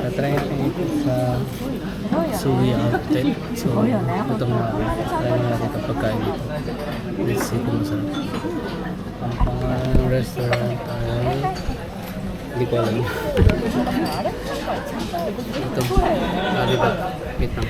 Tatry natin ito sa Suhi Outlet. So, ito mga try natin itong pagkain dito. Let's see kung masarap. Ang pangalang restaurant ay hindi ko alam. Ito. Diba? Wait lang.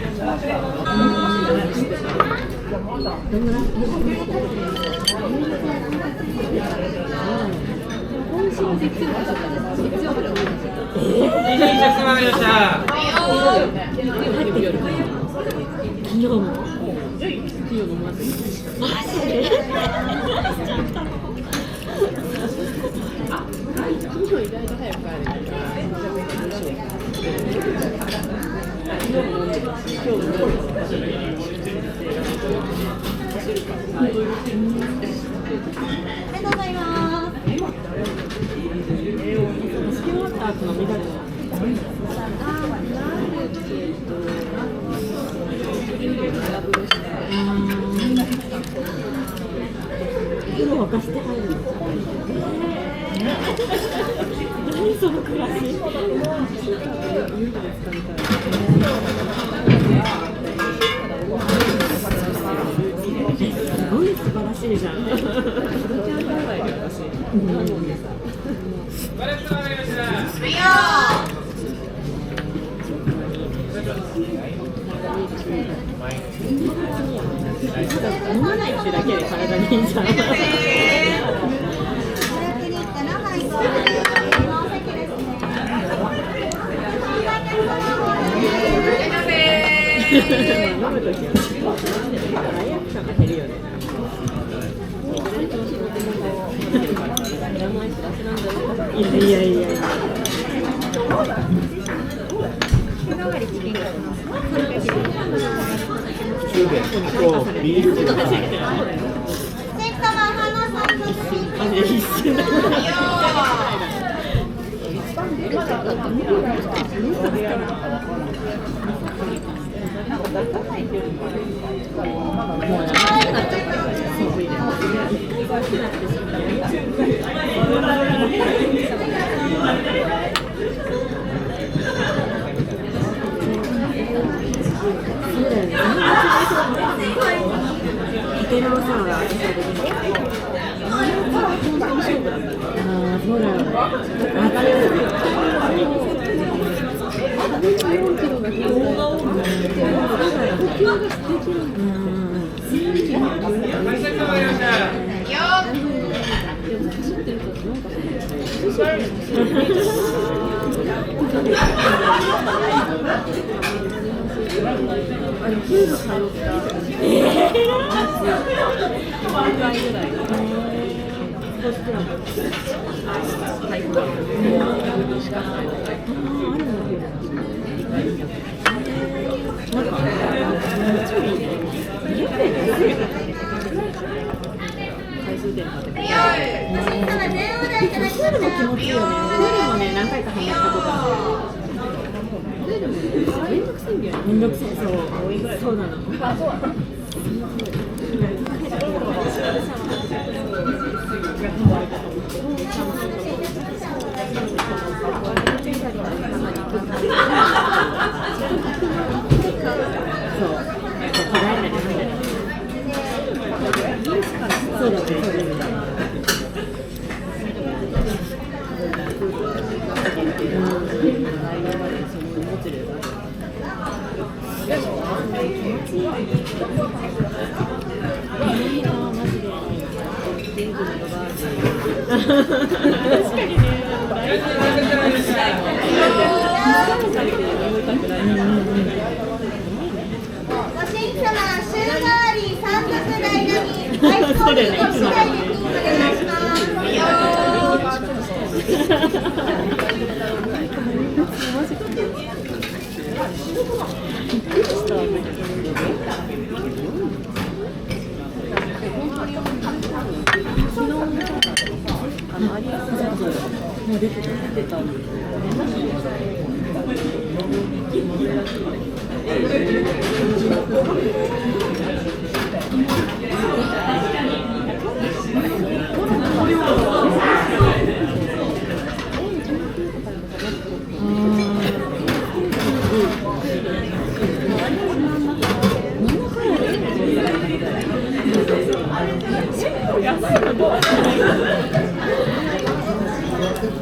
Dito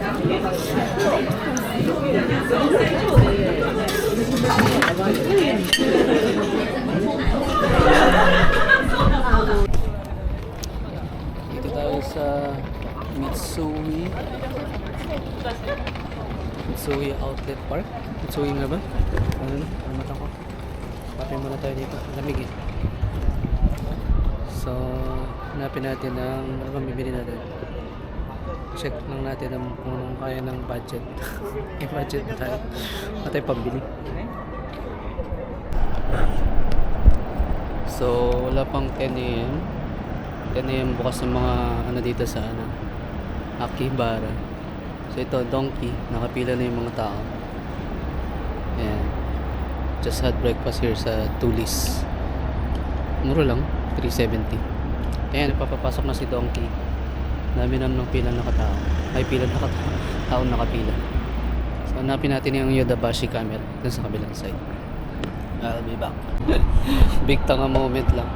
tayo sa Mitsui Outlet Park. Mitsui nga ba? Ano? Mata ko. Patay muna tayo dito. Lamig eh. So, hanapin natin ang ano bang bibili natin. Check lang natin kung anong kaya ng budget. May budget na tayo. Wala tayong pambili. So, wala pang 10 a.m. 10 a.m. bukas ng mga ano dito sa Akihabara. So ito, Donkey. Nakapila na yung mga tao. Ayan. Just had breakfast here sa Tulis. Mura lang. 370. Ayan, napapapasok na si Donkey. Dami naman ng pila nakatao. Ay, pila nakatao. Taon nakapila. So, hanapin natin yung Yodobashi camera dun sa kabilang side. I'll be back. Big tanga moment lang.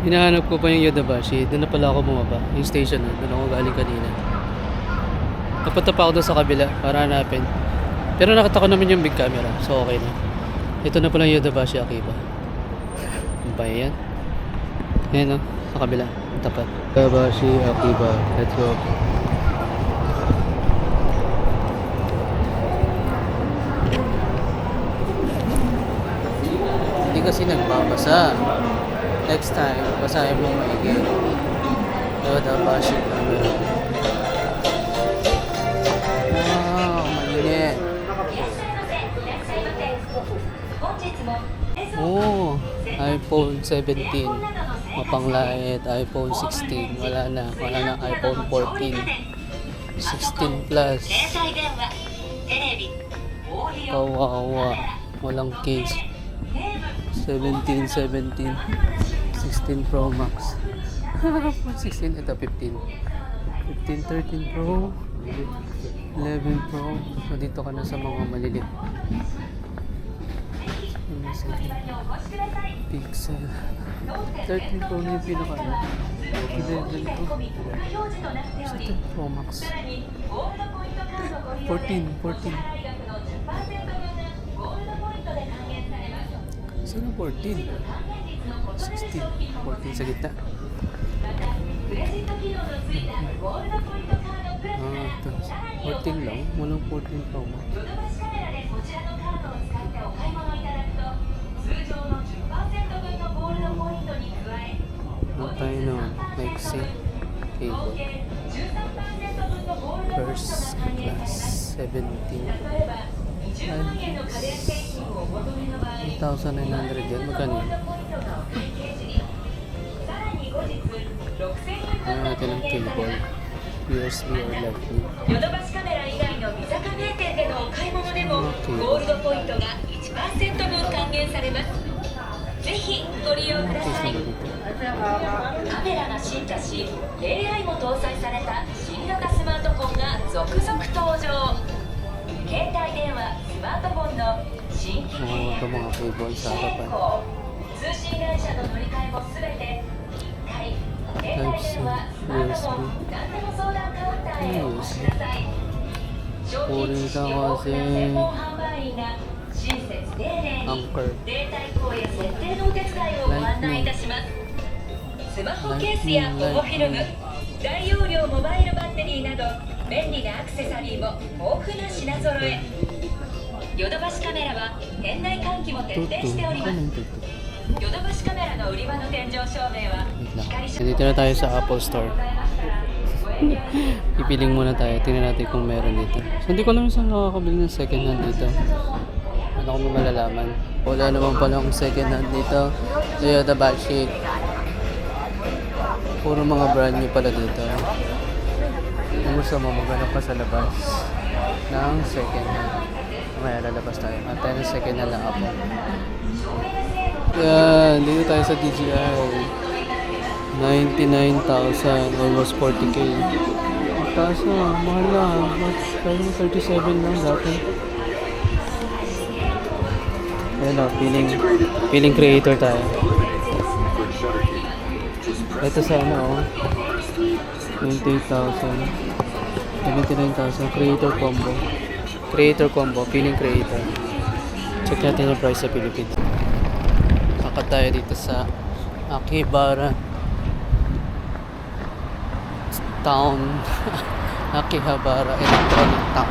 Hinahanap ko pa yung Yodobashi. Doon na pala ako bumaba. Yung station na. Doon ako galing kanina. Napunta pa ako doon sa kabila para hanapin. Pero nakita ko naman yung big camera. So, okay na. Ito na pala yung Yodobashi Akiba. Ano ba yan? Ayan o. Sa kabila. Tapat. Yodobashi Akiba. Let's go. Hindi kasi nagbabasa. Next time, basahin mo maigi. Yodobashi camera. Wow, mainit. Oh, iPhone 17. Mapanglait, iPhone 16. Wala na iPhone 14. 16 plus. Kawawa. Walang case. 17. 16 Pro Max. 16, ito 15. 15, 13 Pro. 11 Pro. So dito ka na sa mga malilit. Pixel. 13 Pro na yung pinaka 11 Pro. 16 Pro Max. 14. Saan ang 14? 16. 14 sa gitna. Ito. 14 lang. Walang 14 Pro Max. Ano tayo naman? Nike cable. First class 17. 1,900 yan. Magkano yun? Ano natin ang cable? USB or Lightning. ヨドバシカメラ以外のビザ加盟店でのお買い物でもゴールドポイントが 1% 分還元されます。ぜひご利用ください。カメラが進化し AI も搭載された新型スマートフォンが続々登場。携帯電話、スマートフォンの新規契約、機種変更、通信会社の乗り換えもすべて1回。携帯電話、スマートフォン、何でも相談カウンターへお越しください。商品知識豊富な専門販売員が親切丁寧にデータ移行や設定のお手伝いをご案内いたします。スマホケースや保護フィルム、大容量モバイルバッテリーなど便利なアクセサリーも豊富な品揃え。ヨドバシカメラは店内換気も徹底しております。ヨドバシカメラの売り場の天井照明は光。 Dito na tayo sa Apple Store. Ipiling muna tayo. Tingnan natin kung meron dito. So, hindi ko alam saan nakakabili ng second hand dito. Ano ko malalaman. Wala naman pala akong second hand dito. So, Yodobashi. Puro mga brand new pala dito. Kung gusto mo, maghanap pa sa labas ng second hand. May lalabas tayo. At tayo ng second hand lang Apple. Yan. Dito tayo sa DJI. 99,000, almost 40k. Ang taas na, mahal na. Kaya 37 lang dati. Ayan o, feeling creator tayo. Ito sana o, 28,000. 79,000. Creator combo. Creator combo. Piling creator. Check natin yung price sa Philippines. Kakat tayo dito sa Akihabara Town. Akihabara Electronic Town.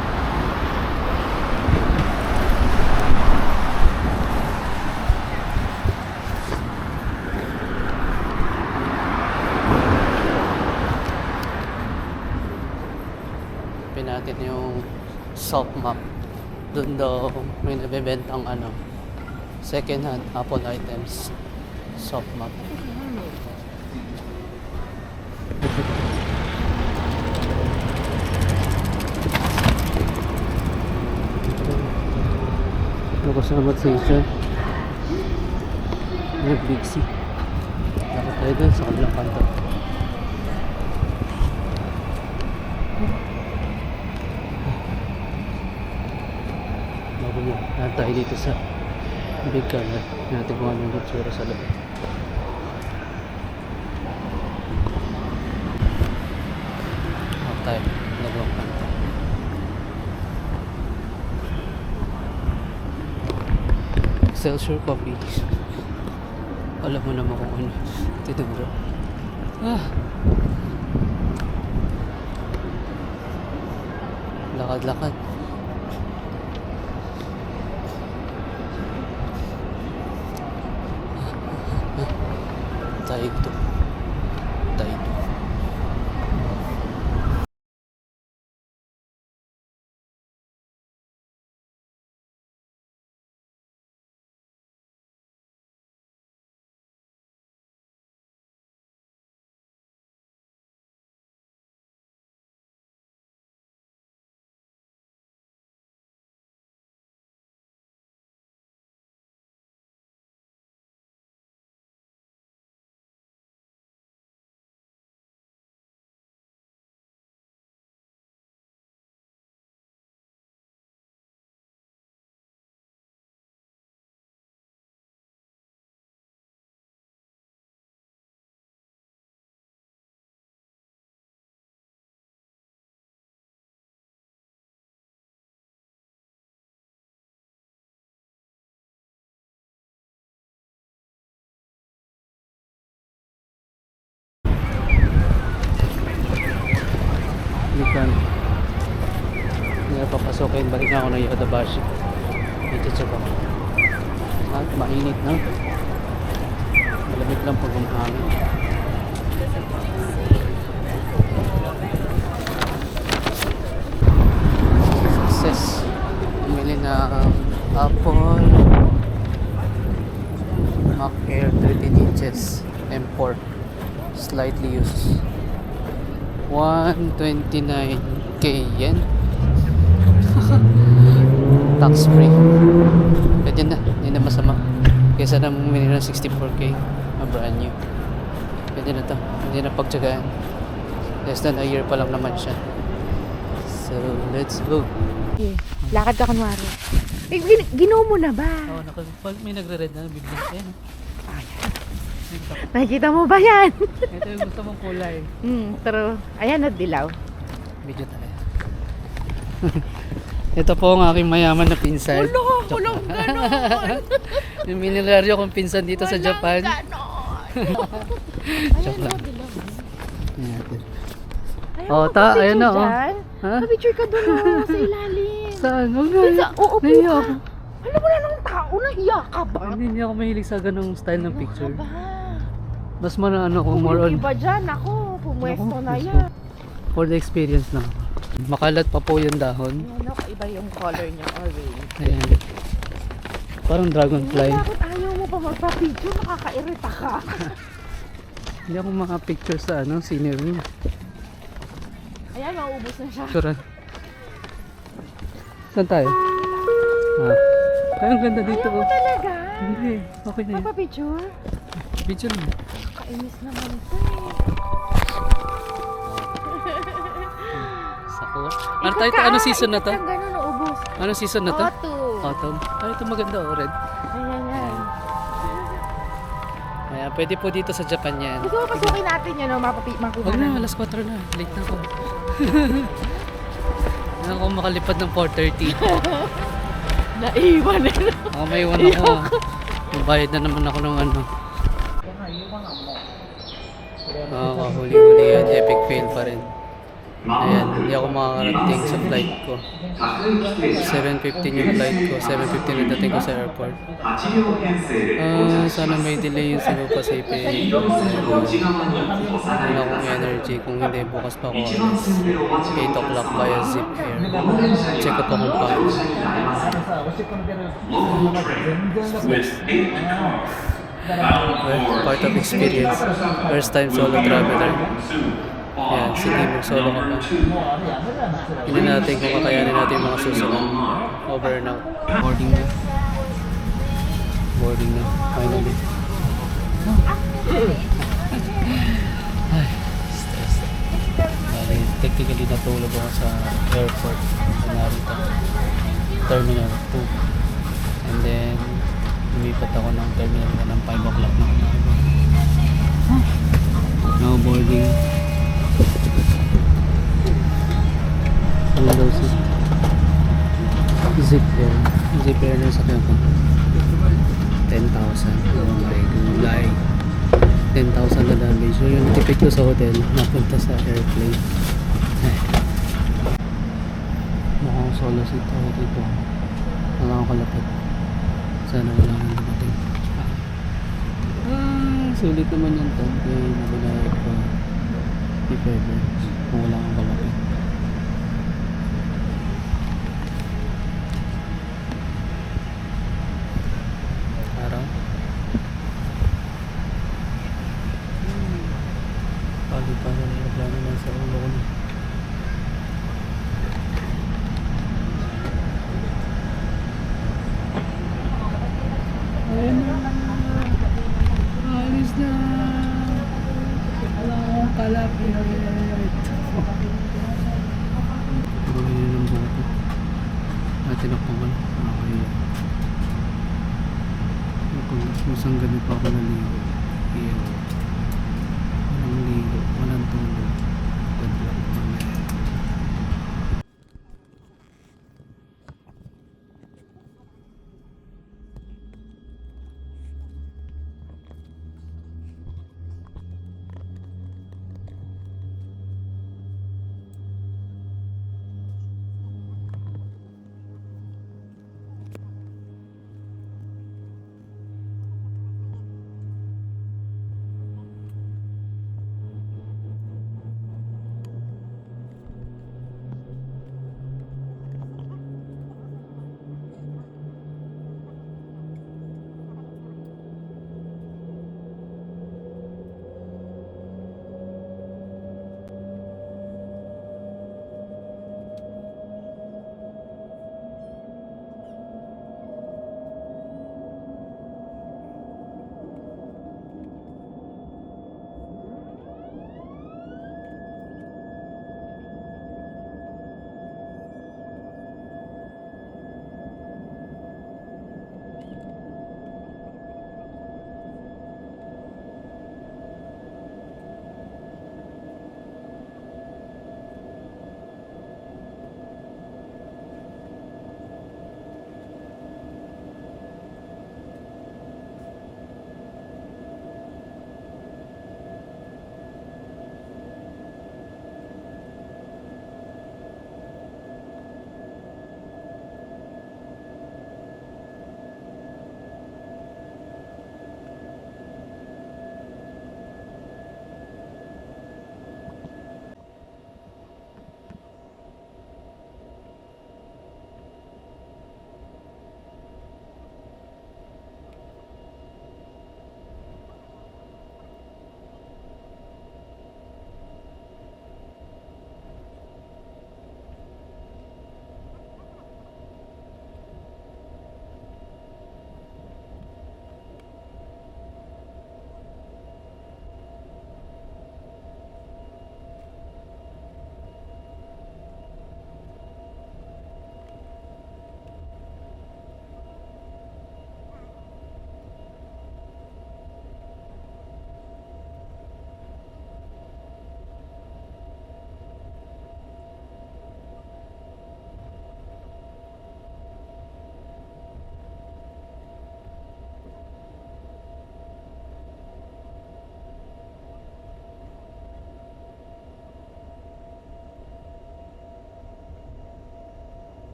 Natin yung soft map. Doon daw may nabebentang second hand Apple items. Soft map. Ito kasama station. May Big C. Dapat tayo dun sa kabilang kanto. Lahat tayo dito sa big camera natin kung anong itsura sa loob. Lahat tayo nagawang kanta. Excelsior Coffee. Alam mo naman kung ano tinuro. Lakad-lakad. Tayo ito. Bukan. Hindi papasokin. Balik na ako ng Yodobashi. Dito sa ba. At mainit na. Malamig lang pag umahangin. Success. Bumili na Apple Mac Air 13 inches M4. Slightly used. 129k yen. Tax free. Pwede na, hindi na masama. Kaysa na bumili ng 64k na brand new. Pwede na to, hindi na pagtsagaan. Less than a year pa lang naman siya. So, let's go. Okay. Lakad ka kunwari. Ginaw mo na ba? Oo, pag may nagre-red na, bigla. Ayan. Nakikita mo ba yan? Ito yung gusto mong kulay. Pero, ayan na dilaw. Video tayo. Ito po ang aking mayaman na pinsan. Walang ganon! Yung minilaryo kong pinsan dito sa Japan. Ganon! Joke lang. dilaw. Ayan na, oh. Ha? Picture ka doon, sa ilalim. Saan? Huwag na. Uupo Nahiya ka. ako. Alam mo na ng tao, nahiya ka ba? Hindi ako mahilig sa ganong style ng picture. Ano ka ba? Mas kung more on Kung iba dyan, ako, pumwesto Ako, na gusto. yan. for the experience lang. Makalat pa po yung dahon. Ano, iba yung color niya, orange. Ayan. Parang dragonfly. Bakit ayaw mo pa magpa-picture? Nakakairita ka. Hindi ako makapicture sa scenery. Ayan, mauubos na siya. Sure. Saan tayo? Ay, ang ganda dito. Ayaw mo talaga. Hindi, okay na yun. Magpa-picture? Picture mo. Kainis naman ito Sako. Ano tayo? Ano season na to? Ang gano'n naubos. Ano season na to? Autumn. Autumn. Ay, ito maganda, red. Ayan yan. Ayan, pwede po dito sa Japan yan. Gusto mo pasukin natin yun, no? Makuha Huwag na, natin. alas 4 na. Late na ako. Saan ako makalipad ng 4:30? Naiwan na. Ako may iwan ako. Mabayad na naman ako ng ano. Huli-huli yan. Epic fail pa rin. Ayan, hindi ako makakarating sa flight ko. 7:15 yung flight ko. 7:15 na dating ko sa airport. Sana may delay yung Cebu Pacific. Wala akong energy. Kung hindi, bukas pa ako alas 8 o'clock via Zip Air. Check up ako pa. Part of experience. First time solo traveler. Yan, sige, mag-solo ka pa. Hindi natin kung kakayanin natin yung mga susunod. Over now. Boarding na. Boarding na. Finally. Ay, stress. Technically natulog ako sa airport sa Narita. Terminal 2. And then, lumipat ako ng terminal na ng 5 o'clock na. Now boarding. Ano daw si Zip Air. Zip Air na sa ko. 10,000. Oh my God. 10,000 na damage. So yung tipid ko sa hotel, napunta sa airplane. Mukhang solo seat ako dito. Wala akong kalapit. Sana wala nang dumating. Sulit naman yung tent. Kaya nabilayag ko. If ever. Kung wala akong kalapit. Araw. Pali-pali na yung plano na sa ulo ko na. Ayun na. Alis na. Wala akong kalapit. Bumili ng buko. Tinakpan ko na. Nakakaya. Kung isang gabi pa ako naligo. Iyan. Walang ligo. Walang tulog. Tadlak pa na.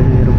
Meron